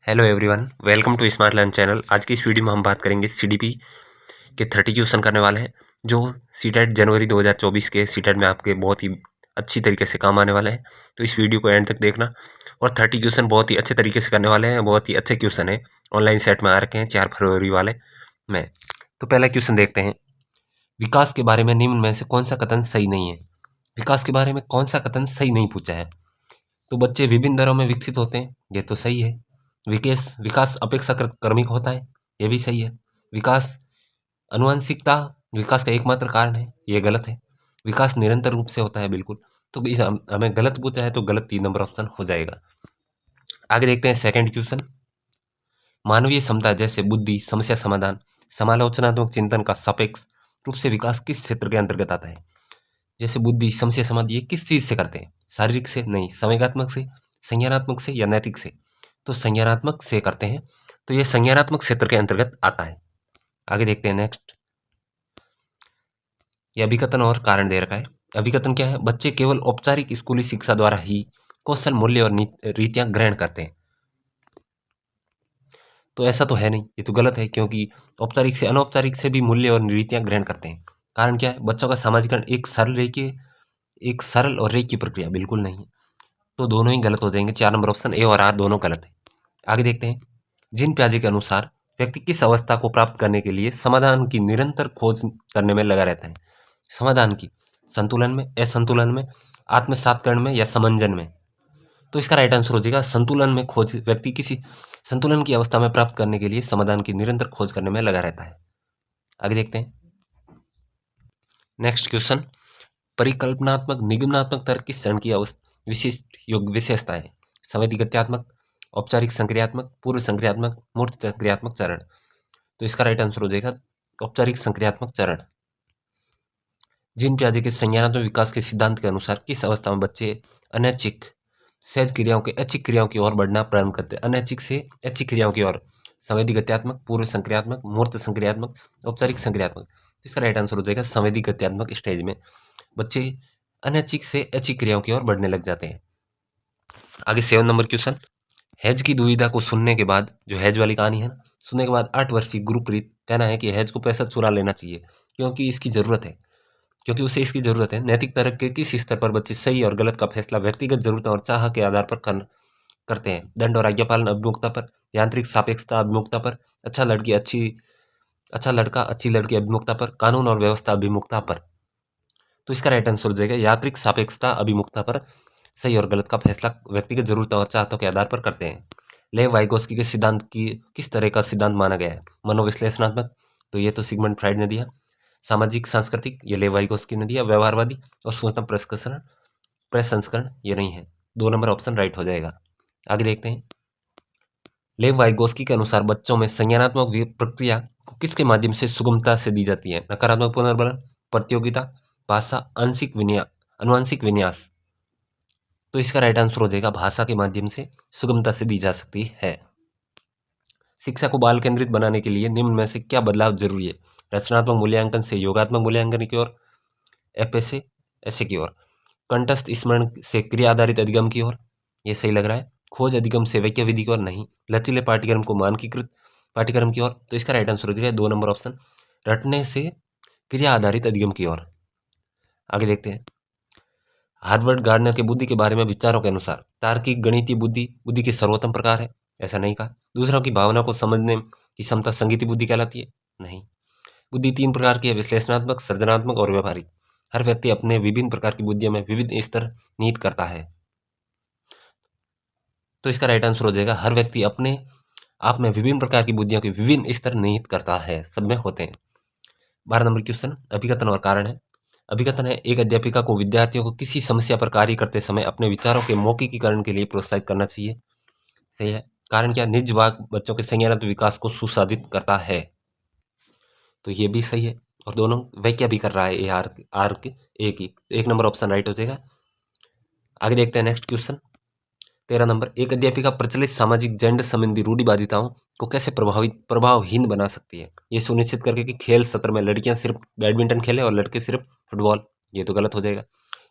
Hello everyone, welcome to smart learn channel. आज की इस वीडियो में हम बात करेंगे सीडीपी के 30 क्वेश्चन करने वाले हैं जो सीटेट जनवरी 2024 के सीटेट में आपके बहुत ही अच्छी तरीके से काम आने वाले हैं। तो इस वीडियो को एंड तक देखना। और 30 क्वेश्चन बहुत ही अच्छे तरीके से करने वाले हैं, बहुत ही अच्छे क्वेश्चन है, ऑनलाइन सेट में आ रखे हैं 4 फरवरी वाले में। तो पहला क्वेश्चन देखते हैं। विकास के बारे में निम्न में से कौन सा कथन सही नहीं है? विकास के बारे में कौन सा कथन सही नहीं पूछा है? तो बच्चे विभिन्न दरों में विकसित होते हैं, ये तो सही है। विकास विकास अपेक्षाकृत क्रमिक होता है, ये भी सही है। विकास आनुवंशिकता विकास का एकमात्र कारण है, ये गलत है। विकास निरंतर रूप से होता है, बिल्कुल। तो इस हमें गलत पूछा है, तो गलत 3 नंबर ऑप्शन हो जाएगा। आगे देखते हैं सेकंड क्वेश्चन। मानवीय क्षमता जैसे बुद्धि, समस्या समाधान, समालोचनात्मक चिंतन का सापेक्ष रूप से विकास किस क्षेत्र के अंतर्गत आता है? जैसे बुद्धि, समस्या समाधान, ये किस चीज से करते हैं? शारीरिक से नहीं, संवेगात्मक से, संज्ञानात्मक से या नैतिक से? तो संज्ञानात्मक से करते हैं, तो ये संज्ञानात्मक क्षेत्र के अंतर्गत आता है। आगे देखते हैं नेक्स्ट। ये अभिकथन और कारण दे रखा है। अभिकथन क्या है? बच्चे केवल औपचारिक स्कूली शिक्षा द्वारा ही कौशल, मूल्य और रीतियां ग्रहण करते हैं। तो ऐसा तो है नहीं, ये तो गलत है, क्योंकि औपचारिक से अनौपचारिक से भी मूल्य और रीतियां ग्रहण करते हैं। कारण क्या है? बच्चों का सामाजिकरण एक सरल और रेखीय प्रक्रिया बिल्कुल नहीं। तो दोनों ही गलत हो जाएंगे। 4 नंबर ऑप्शन ए और आर दोनों गलत है। आगे देखते हैं। जिन पियाजे के अनुसार व्यक्ति किस अवस्था को प्राप्त करने के लिए समाधान की निरंतर खोज करने में लगा रहता है? समाधान की संतुलन में, असंतुलन में, आत्मसातकरण में या समंजन में? तो इसका राइट आंसर हो जाएगा संतुलन में खोज। व्यक्ति किसी संतुलन की अवस्था में प्राप्त करने के लिए समाधान की निरंतर खोज करने में लगा रहता है। आगे देखते हैं नेक्स्ट क्वेश्चन। परिकल्पनात्मक निगमनात्मक तर्क किस चरण की विशिष्ट विशेषताएं? संवेदी गत्यात्मक, औपचारिक संक्रियात्मक, पूर्व संक्रियात्मक, मूर्त संक्रियात्मक चरण? तो इसका राइट आंसर हो जाएगा औपचारिक संक्रियात्मक चरण। जिन पियाजे के संज्ञानात्मक विकास के सिद्धांत के अनुसार किस अवस्था में बच्चे अनैच्छिक सहज क्रियाओं के ऐच्छिक क्रियाओं की ओर बढ़ना प्रारंभ करते हैं? अनैच्छिक से ऐच्छिक क्रियाओं की ओर। संवेदी गत्यात्मक, पूर्व संक्रियात्मक, मूर्त संक्रियात्मक, औपचारिक संक्रियात्मक? तो इसका राइट आंसर हो जाएगा संवेदी गत्यात्मक स्टेज में बच्चे अनैच्छिक से ऐच्छिक क्रियाओं की ओर बढ़ने लग जाते हैं। आगे 7 नंबर क्वेश्चन। हैज की दुविधा को सुनने के बाद, जो हैज वाली कहानी है ना, सुनने के बाद 8 वर्षीय गुरप्रीत कहना है कि हैज को पैसा चुरा लेना चाहिए क्योंकि इसकी जरूरत है, क्योंकि उसे इसकी जरूरत है। नैतिक तर्क के किस स्तर पर बच्चे सही और गलत का फैसला व्यक्तिगत जरूरतों और चाह के आधार पर करते हैं? दंड और आज्ञापालन अभिमुखता पर, यांत्रिक सापेक्षता अभिमुखता पर, अच्छा लड़का अच्छी लड़की अभिमुखता पर, कानून और व्यवस्था अभिमुखता पर? तो इसका राइट आंसर हो जाएगा यांत्रिक सापेक्षता अभिमुखता पर सही और गलत का फैसला व्यक्तिगत जरूरतों और चाहतों के आधार पर करते हैं। लेव वाइगोस्की के सिद्धांत की किस तरह का सिद्धांत माना गया है? मनोविश्लेषणात्मक, तो ये तो सिगमंड फ्राइड ने दिया। सामाजिक सांस्कृतिक, ये लेव वाइगोस्की ने दिया। व्यवहारवादी और सूचना प्रसंस्करण, ये नहीं है। 2 नंबर ऑप्शन राइट हो जाएगा। आगे देखते हैं। लेव वाइगोस्की के अनुसार बच्चों में संज्ञानात्मक प्रक्रिया को किसके माध्यम से सुगमता से दी जाती है? नकारात्मक पुनर्बलन, प्रतियोगिता, भाषा, अनुवांशिक विन्यास? तो इसका राइट आंसर हो जाएगा भाषा के माध्यम से सुगमता से दी जा सकती है। शिक्षा को बाल केंद्रित बनाने के लिए निम्न में से क्या बदलाव जरूरी है? रचनात्मक मूल्यांकन से योगात्मक मूल्यांकन की ओर, एफ से ऐसे की ओर, कंठस्थ स्मरण से क्रिया आधारित अधिगम की ओर, ये सही लग रहा है। खोज अधिगम से वैज्ञ विधि की ओर, नहीं। लचीले पाठ्यक्रम को मानकीकृत पाठ्यक्रम की ओर? तो इसका राइट आंसर हो जाएगा 2 नंबर ऑप्शन, रटने से क्रिया आधारित अधिगम की ओर। आगे देखते हैं। हार्वर्ड गार्डनर के बुद्धि के बारे में विचारों के अनुसार तार्किक गणितीय बुद्धि की सर्वोत्तम प्रकार है? ऐसा नहीं कहा। दूसरों की भावना को समझने की क्षमता संगीत बुद्धि कहलाती है? नहीं। बुद्धि 3 प्रकार की है, विश्लेषणात्मक, सृजनात्मक और व्यवहारिक। हर व्यक्ति अपने विभिन्न प्रकार की बुद्धियों में विविध स्तर निहित करता है। तो इसका राइट आंसर हो जाएगा हर व्यक्ति अपने आप में विभिन्न प्रकार की बुद्धियों के विभिन्न स्तर निहित करता है, सब में होते हैं। 12 नंबर क्वेश्चन अभिकथन और कारण है। अभिकथन है एक अध्यापिका को विद्यार्थियों को किसी समस्या पर कार्य करते समय अपने विचारों के मौखिकीकरण के लिए प्रोत्साहित करना चाहिए? सही है। कारण क्या? निज वाक बच्चों के संज्ञानात्मक विकास को सुसाधित करता है, तो ये भी सही है। और दोनों वाक्य भी कर रहा है, आर के एक ही। 1 नंबर ऑप्शन राइट हो जाएगा। आगे देखते हैं नेक्स्ट क्वेश्चन 13 नंबर। एक अध्यापिका प्रचलित सामाजिक जेंडर संबंधी रूढ़िवादिताओं को कैसे प्रभावहीन बना सकती है? ये सुनिश्चित करके कि खेल सत्र में लड़कियां सिर्फ बैडमिंटन खेले और लड़के सिर्फ फुटबॉल? ये तो गलत हो जाएगा।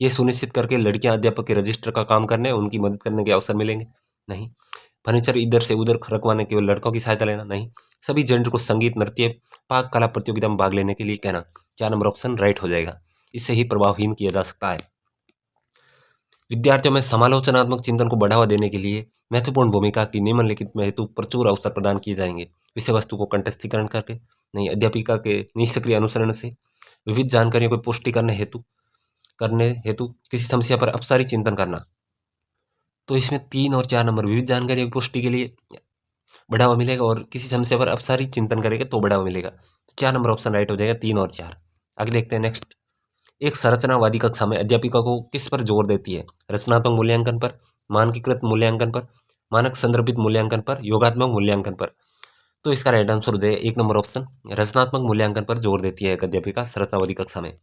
ये सुनिश्चित करके लड़कियां अध्यापक के रजिस्टर का काम करने, उनकी मदद करने के अवसर मिलेंगे? नहीं। फर्नीचर इधर से उधर रखवाने केवल लड़कों की सहायता लेना नहीं, सभी जेंडर को संगीत, नृत्य, पाक कला प्रतियोगिता में भाग लेने के लिए कहना। 4 नंबर ऑप्शन राइट हो जाएगा। इससे ही प्रभावहीन किया जा सकता है। विद्यार्थियों में समालोचनात्मक चिंतन को बढ़ावा देने के लिए महत्वपूर्ण भूमिका की निम्नलिखित में हेतु प्रचुर अवसर प्रदान किए जाएंगे। विषय वस्तु को कंठस्थीकरण करके, नहीं, अध्यापिका के निष्क्रिय अनुसरण से, विविध जानकारियों की पुष्टि करने हेतु किसी समस्या पर अपसारी चिंतन करना। तो इसमें 3 और 4 नंबर विविध जानकारियों की पुष्टि के लिए बढ़ावा मिलेगा और किसी समस्या पर अपसारी चिंतन करेगा तो बढ़ावा मिलेगा। 4 नंबर ऑप्शन राइट हो जाएगा, 3 और 4। आगे देखते हैं नेक्स्ट। एक संरचनावादी कक्षा में अध्यापिका को किस पर जोर देती है? रचनात्मक मूल्यांकन पर, मानकीकृत मूल्यांकन पर, मानक संदर्भित मूल्यांकन पर, योगात्मक मूल्यांकन पर। तो इसका राइट आंसर हो जाएगा 1 नंबर ऑप्शन, रचनात्मक मूल्यांकन पर जोर देती है एक अध्यापिका संरचनावादी कक्षा में।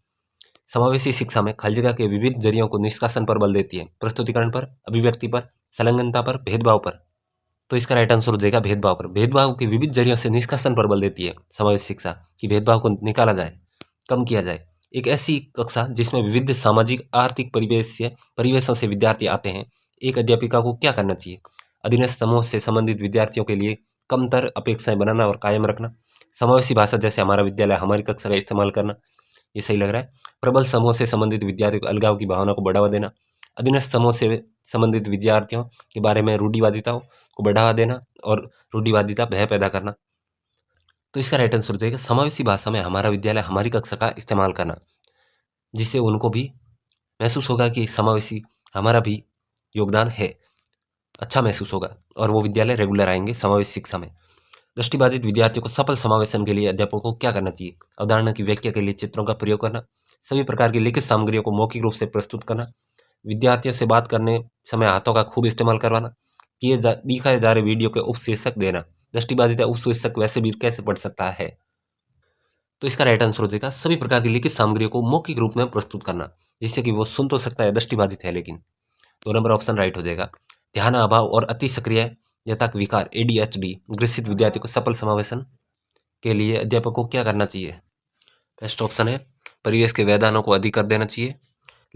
समावेशी शिक्षा में खाली जगह के विविध जरियों को निष्कासन पर बल देती है, प्रस्तुतिकरण पर, अभिव्यक्ति पर, संलग्नता पर, भेदभाव पर। तो इसका राइट आंसर हो जाएगा भेदभाव पर। भेदभाव के विविध जरियों से निष्कासन पर बल देती है समावेशी शिक्षा, कि भेदभाव को निकाला जाए, कम किया जाए। एक ऐसी कक्षा जिसमें विविध सामाजिक आर्थिक परिवेशों से विद्यार्थी आते हैं, एक अध्यापिका को क्या करना चाहिए? अधीनस्थ समूह से संबंधित विद्यार्थियों के लिए कमतर अपेक्षाएं बनाना और कायम रखना, समावेशी भाषा जैसे हमारा विद्यालय, हमारी कक्षा का इस्तेमाल करना, ये सही लग रहा है। प्रबल समूह से संबंधित विद्यार्थियों को अलगाव की भावना को बढ़ावा देना, अधीनस्थ समूह से संबंधित विद्यार्थियों के बारे में रूढ़िवादिता को बढ़ावा देना और रूढ़िवादिता भय पैदा करना। तो इसका राइट आंसर हो जाएगा समावेशी भाषा में हमारा विद्यालय, हमारी कक्षा का इस्तेमाल करना, जिससे उनको भी महसूस होगा कि समावेशी हमारा भी योगदान है, अच्छा महसूस होगा और वो विद्यालय रेगुलर आएंगे समावेशी शिक्षा में। दृष्टिबाधित विद्यार्थियों को सफल समावेशन के लिए अध्यापकों को क्या करना चाहिए? अवधारणा की व्याख्या के लिए चित्रों का प्रयोग करना, सभी प्रकार की लिखित सामग्रियों को मौखिक रूप से प्रस्तुत करना, विद्यार्थियों से बात करने समय हाथों का खूब इस्तेमाल करवाना, दिखाए जा रहे वीडियो के उपशीर्षक देना। दृष्टिबाधित उपशीर्षक वैसे भी कैसे पढ़ सकता है? तो इसका राइट आंसर हो जाएगा सभी प्रकार की लिखित सामग्रियों को मौखिक रूप में प्रस्तुत करना, जिससे कि वो सुन तो सकता है, दृष्टिबाधित है लेकिन। 2 नंबर ऑप्शन राइट हो जाएगा। ध्यान अभाव और अति सक्रियता विकार ADHD ग्रसित विद्यार्थी को सफल समावेशन के लिए अध्यापक को क्या करना चाहिए? फर्स्ट ऑप्शन है परिवेश के व्यवधानों को अधिक कर देना चाहिए,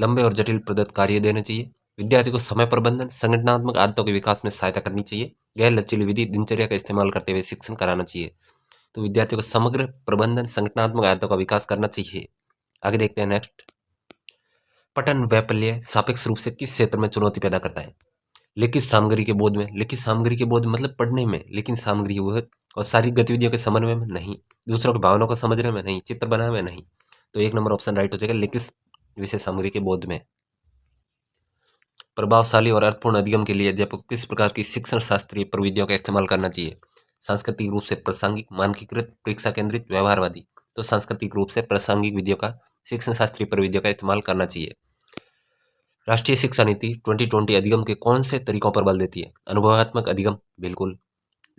लंबे और जटिल प्रदत्त कार्य देने चाहिए, विद्यार्थी को समय प्रबंधन, संगठनात्मक आदतों के विकास में सहायता करनी चाहिए, गैर लचीली विधि दिनचर्या का इस्तेमाल करते हुए शिक्षण कराना चाहिए। तो विद्यार्थियों को समग्र प्रबंधन, संगठनात्मक आदतों का विकास करना चाहिए। आगे देखते हैं नेक्स्ट। पठन वैफल्य सापेक्ष रूप से किस क्षेत्र में चुनौती पैदा करता है? लिखित सामग्री के बोध में। लिखित सामग्री के बोध मतलब पढ़ने में, लेकिन सामग्री बोध और शारीरिक गतिविधियों के समन्वय में नहीं, दूसरों की भावनाओं को समझने में नहीं, चित्र बनाने में नहीं। तो 1 नंबर ऑप्शन राइट हो जाएगा लिखित विषय सामग्री के बोध में। प्रभावशाली और अर्थपूर्ण अधिगम के लिए अध्यापक किस प्रकार की शिक्षण शास्त्रीय प्रविधियों का इस्तेमाल करना चाहिए? सांस्कृतिक रूप से प्रासंगिक, मानकीकृत, परीक्षा केंद्रित, व्यवहारवादी। तो सांस्कृतिक रूप से प्रासंगिक विधियों का, शिक्षण शास्त्रीय प्रविधियों का इस्तेमाल करना चाहिए। राष्ट्रीय शिक्षा नीति 2020 अधिगम के कौन से तरीकों पर बल देती है? अनुभवात्मक अधिगम, बिल्कुल।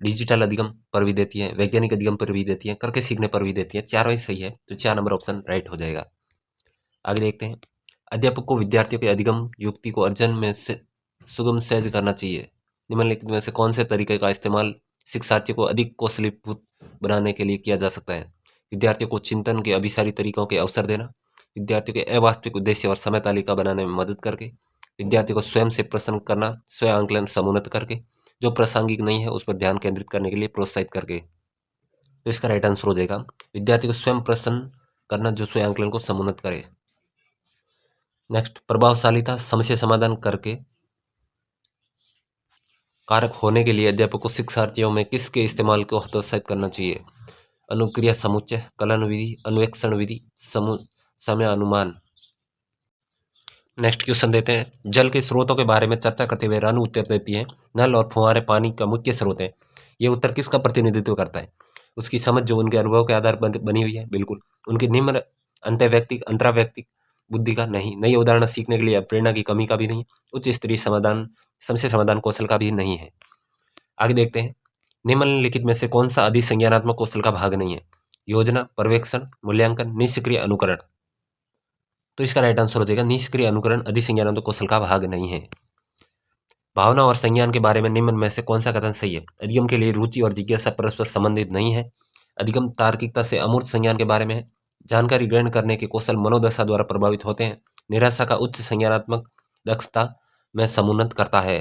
डिजिटल अधिगम पर भी देती है, वैज्ञानिक अधिगम पर भी देती है, करके सीखने पर भी देती है। चारों ही सही है, तो 4 नंबर ऑप्शन राइट हो जाएगा। आगे देखते हैं। अध्यापक को विद्यार्थियों के अधिगम युक्ति को अर्जन में से सुगम सहज करना चाहिए। निम्नलिखित में से कौन से तरीके का इस्तेमाल शिक्षार्थियों को अधिक कौशलीभूत बनाने के लिए किया जा सकता है? विद्यार्थियों को चिंतन के अभिसारी तरीकों के अवसर देना, विद्यार्थियों के अवास्तविक उद्देश्य और समय तालिका बनाने में मदद करके, विद्यार्थियों को स्वयं से प्रश्न करना, स्वयं आंकलन समुन्नत करके, जो प्रासंगिक नहीं है उस पर ध्यान केंद्रित करने के लिए प्रोत्साहित करके। तो इसका राइट आंसर हो जाएगा विद्यार्थी को स्वयं प्रश्न करना, जो स्वयं आंकलन को समुन्नत करे। नेक्स्ट, प्रभावशालीता समस्या समाधान करके कारक होने के लिए अध्यापक को शिक्षार्थियों में किसके इस्तेमाल को हतोत्साहित करना चाहिए? अनुक्रिया समुच्चय, कलन विधि, अन्वेक्षण विधि, समय अनुमान। नेक्स्ट क्वेश्चन देते हैं। जल के स्रोतों के बारे में चर्चा करते हुए रानू उत्तर देती है, नल और फुहारे पानी का मुख्य स्रोत है। ये उत्तर किसका प्रतिनिधित्व करता है? उसकी समझ जो उनके अनुभव के आधार पर बनी हुई है, बिल्कुल। उनकी निम्न अंतर्वैयक्तिक अंतरावैयक्तिक बुद्धि का नहीं, नई अवधारणा सीखने के लिए प्रेरणा की कमी का भी नहीं, उच्च स्तरीय समस्या समाधान कौशल का भी नहीं है। आगे देखते हैं। निम्नलिखित में से कौन सा अधिसंज्ञानात्मक कौशल का भाग नहीं है? योजना, पर्यवेक्षण, मूल्यांकन, निष्क्रिय अनुकरण। तो इसका राइट आंसर हो जाएगा निष्क्रिय अनुकरण अधिसंज्ञानात्मक कौशल का भाग नहीं है। भावना और संज्ञान के बारे में निम्न में से कौन सा कथन सही है? अधिगम के लिए रुचि और जिज्ञासा परस्पर संबंधित नहीं है। अधिगम तार्किकता से अमूर्त संज्ञान के बारे में है। जानकारी ग्रहण करने के कौशल मनोदशा द्वारा प्रभावित होते हैं। निराशा का उच्च संज्ञानात्मक दक्षता में समुन्नत करता है।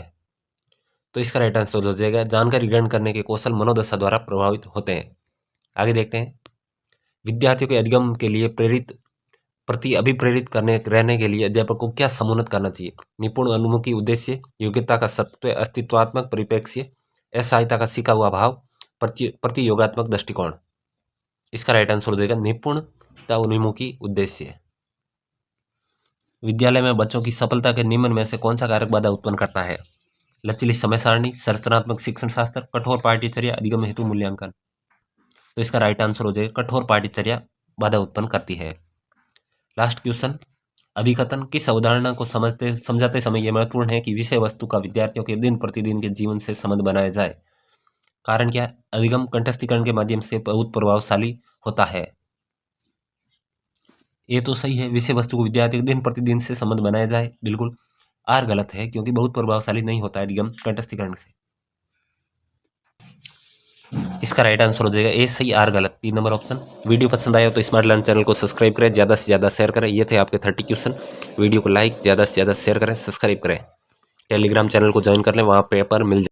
तो इसका राइट आंसर हो जाएगा जानकारी ग्रहण करने के कौशल मनोदशा द्वारा प्रभावित होते हैं। आगे देखते हैं, विद्यार्थियों के अधिगम के लिए प्रति अभिप्रेरित करने रहने के लिए अध्यापक को क्या समुन्नत करना चाहिए? निपुण अनुमुखी उद्देश्य, योग्यता का सत्व, अस्तित्वात्मक परिप्रेक्ष्य, असहायता का सीखा हुआ भाव, प्रतियोगात्मक दृष्टिकोण। इसका राइट आंसर हो जाएगा निपुणता उन्मुखी उद्देश्य। विद्यालय में बच्चों की सफलता के निम्न में से कौन सा कारक बाधा उत्पन्न करता है? लचीली समय सारणी, संरचनात्मक शिक्षण शास्त्र, कठोर पाठ्यचर्या, अधिगम हेतु मूल्यांकन। तो इसका राइट आंसर हो जाएगा कठोर पाठ्यचर्या बाधा उत्पन्न करती है। लास्ट क्वेश्चन, अभिकथन किस अवधारणा को समझाते समय यह महत्वपूर्ण है कि विषय वस्तु का विद्यार्थियों के दिन प्रतिदिन के जीवन से संबंध बनाया जाए? कारण क्या? अधिगम कंठस्थीकरण के माध्यम से बहुत प्रभावशाली होता है। ये तो सही है, विषय वस्तु को विद्यार्थी के दिन प्रतिदिन से संबंध बनाया जाए, बिल्कुल। आर गलत है क्योंकि बहुत प्रभावशाली नहीं होता है अधिगम कंठस्थीकरण से। इसका राइट आंसर हो जाएगा ए सही, आर गलत, 3 नंबर ऑप्शन। वीडियो पसंद आया तो स्मार्ट लर्न चैनल को सब्सक्राइब करें, ज़्यादा से ज़्यादा शेयर करें। ये थे आपके 30 क्वेश्चन। वीडियो को लाइक, ज़्यादा से ज़्यादा शेयर करें, सब्सक्राइब करें। टेलीग्राम चैनल को ज्वाइन कर लें, वहाँ पेपर मिल